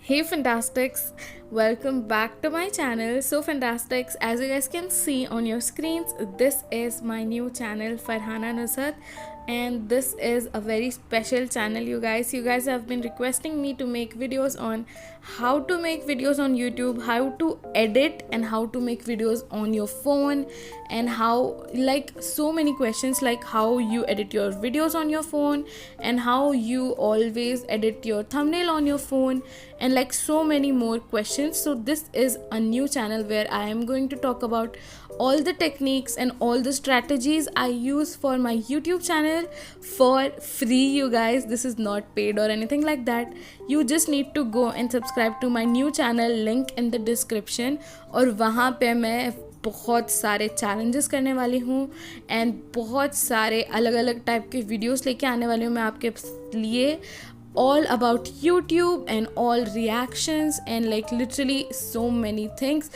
Hey Fantastics, welcome back to my channel. So Fantastics, as you guys can see on your screens, this is my new channel Farhana Nusrat, and this is a very special channel. You guys have been requesting me to make videos on how to make videos on YouTube, how to edit and how to make videos on your phone, and how, like, so many questions like how you edit your videos on your phone and how you always edit your thumbnail on your phone, and like so many more questions. So this is a new channel where I am going to talk about all the techniques and all the strategies I use for my YouTube channel for free. You guys, this is not paid or anything like that. You just need to go and subscribe to my new channel, link in the description. और वहाँ पे मैं बहुत सारे challenges करने वाली हूँ and बहुत सारे अलग अलग टाइप के वीडियोस लेके आने वाली हूँ मैं आपके लिए, all about YouTube and all reactions and like literally so many things.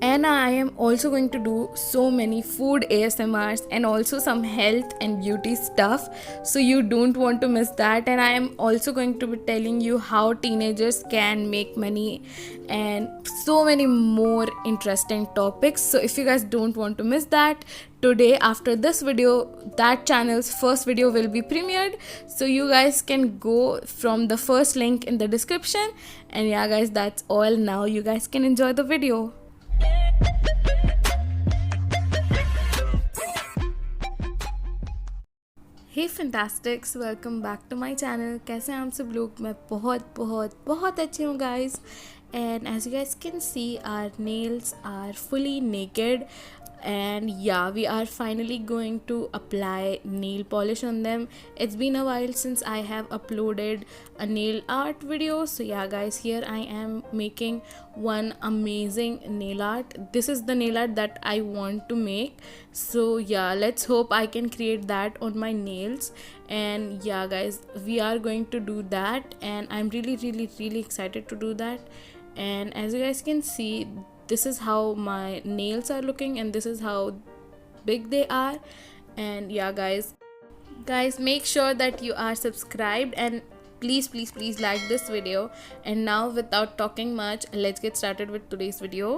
And I am also going to do so many food ASMRs and also some health and beauty stuff. So you don't want to miss that. And I am also going to be telling you how teenagers can make money and so many more interesting topics. So if you guys don't want to miss that, today after this video, that channel's first video will be premiered. So you guys can go from the first link in the description. And yeah guys, that's all. Now you guys can enjoy the video. Hey fantastics, welcome back to my channel. कैसे हैं आप सब लोग? मैं बहुत बहुत बहुत अच्छी हूँ guys. And as you guys can see our nails are fully naked, and yeah, we are finally going to apply nail polish on them. It's been a while since I have uploaded a nail art video. So yeah guys, here I am making one amazing nail art. This is the nail art that I want to make. So yeah, let's hope I can create that on my nails. And yeah guys, we are going to do that and I'm really excited to do that. And as you guys can see, this is how my nails are looking and this is how big they are. And yeah guys, make sure that you are subscribed and please like this video. And now without talking much, let's get started with today's video.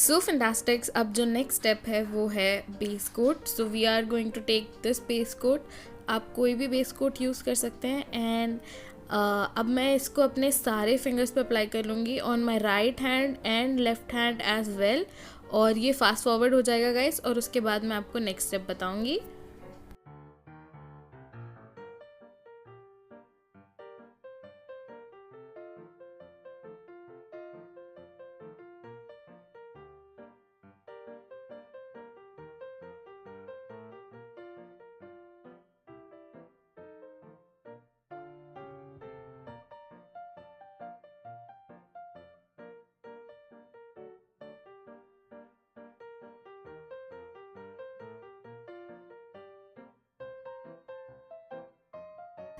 So fantastics, अब जो next step है वो है base coat. So we are going to take this base coat. आप कोई भी base coat use कर सकते हैं. And अब मैं इसको अपने सारे फिंगर्स पे अप्लाई कर लूँगी on my right hand and left hand as well. और ये फास्ट फॉरवर्ड हो जाएगा गाइस, और उसके बाद मैं आपको नेक्स्ट स्टेप बताऊँगी.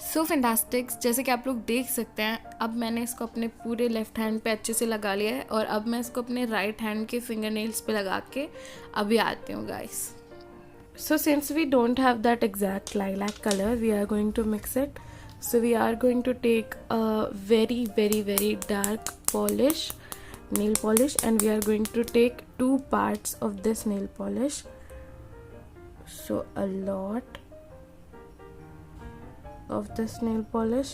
सो फैंटास्टिक्स, जैसे कि आप लोग देख सकते हैं, अब मैंने इसको अपने पूरे लेफ़्ट हैंड पे अच्छे से लगा लिया है और अब मैं इसको अपने राइट हैंड के फिंगर नेल्स पे लगा के अभी आती हूँ guys. So since we don't have that exact lilac colour, we are going to mix it. So we are going to take a very dark polish, nail polish, and we are going to take 2 parts of this nail polish. So a lot of this nail polish,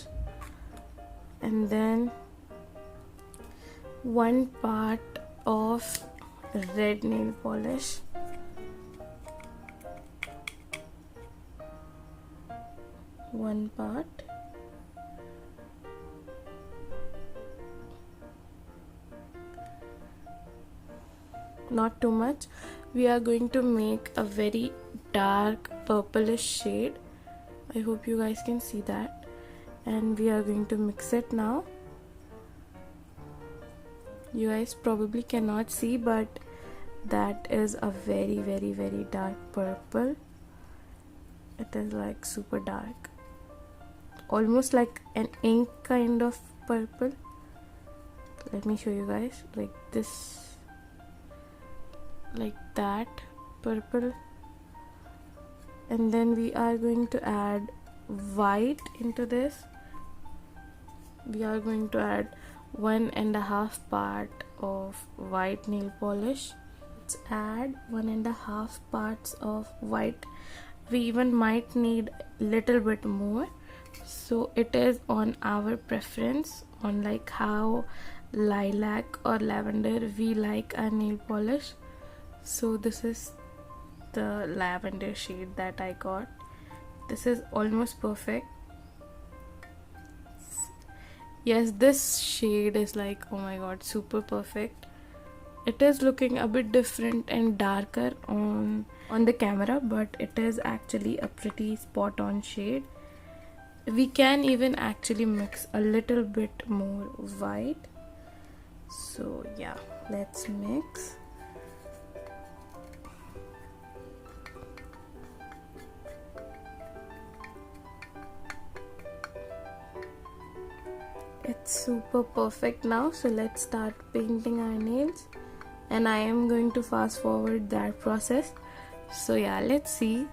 and then 1 part of red nail polish, 1 part, not too much. We are going to make a very dark purplish shade. I hope you guys can see that. And we are going to mix it now. You guys probably cannot see, but that is a very dark purple. It is like super dark, almost like an ink kind of purple. Let me show you guys, like this, like that purple. And then we are going to add white into this. we are going to add 1.5 part of white nail polish. Let's add 1.5 parts of white. We even might need little bit more, so it is on our preference on like how lilac or lavender we like our nail polish. So this is the lavender shade that I got. This is almost perfect. Yes, this shade is like, oh my god, super perfect. It is looking a bit different and darker on the camera, but it is actually a pretty spot on shade. We can even actually mix a little bit more white. So yeah, let's mix. It's super perfect now, so let's start painting our nails, and I am going to fast forward that process. So yeah, let's see.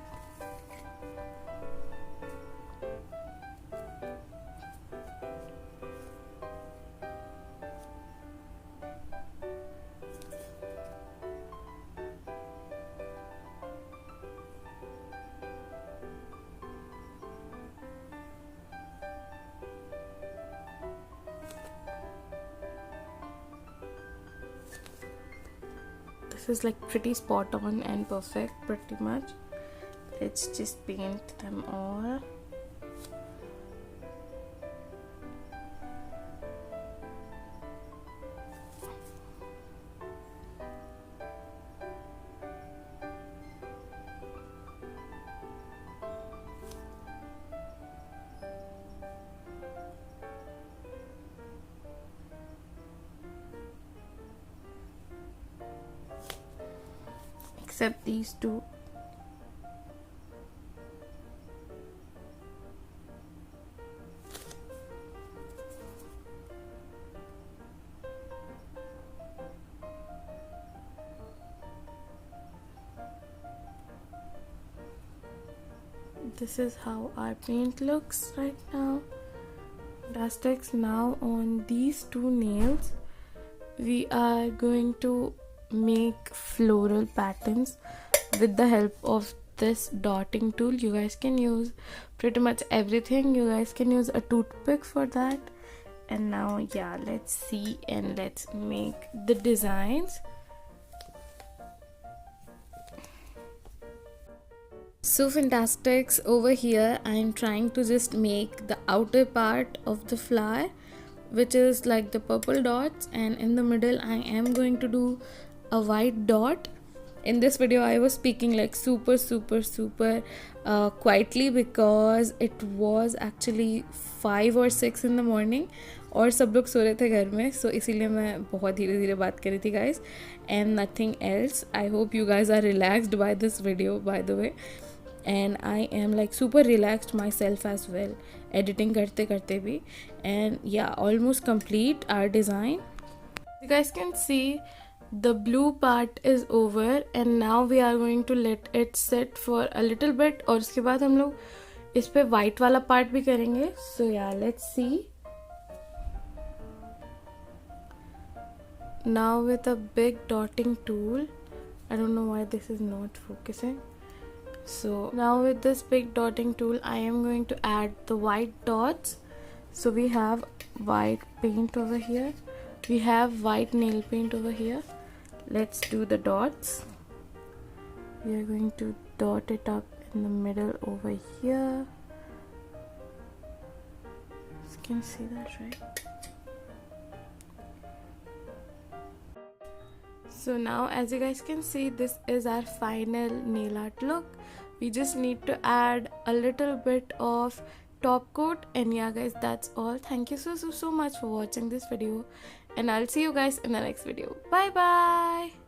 This is like pretty spot on and perfect pretty much. Let's just paint them all. Except these two. This is how our paint looks right now. Fantastic. Now on these two nails, we are going to make floral patterns with the help of this dotting tool. You guys can use pretty much everything. You guys can use a toothpick for that. And now yeah, let's see and let's make the designs. So fantastics, over here I am trying to just make the outer part of the flower, which is like the purple dots, and in the middle I am going to do a white dot. In this video I was speaking like super quietly because it was actually 5 or 6 in the morning और सब लोग सो रहे थे घर में, so इसीलिए मैं बहुत धीरे धीरे बात कर रही थी guys, and nothing else. I hope you guys are relaxed by this video, by the way, and I am like super relaxed myself as well editing करते करते भी. And yeah, almost complete our design. You guys can see the blue part is over, and now we are going to let it sit for a little bit, और उसके बाद हम लोग इस पे white वाला part भी करेंगे. So yeah, let's see. Now with a big dotting tool, I don't know why this is not focusing. So now with this big dotting tool I am going to add the white dots. So we have white paint over here, we have white nail paint over here. Let's do the dots. We are going to dot it up in the middle over here. You can see that, right? So now as you guys can see, this is our final nail art look. We just need to add a little bit of top coat, and yeah guys, that's all. Thank you so much for watching this video, and I'll see you guys in the next video. Bye bye.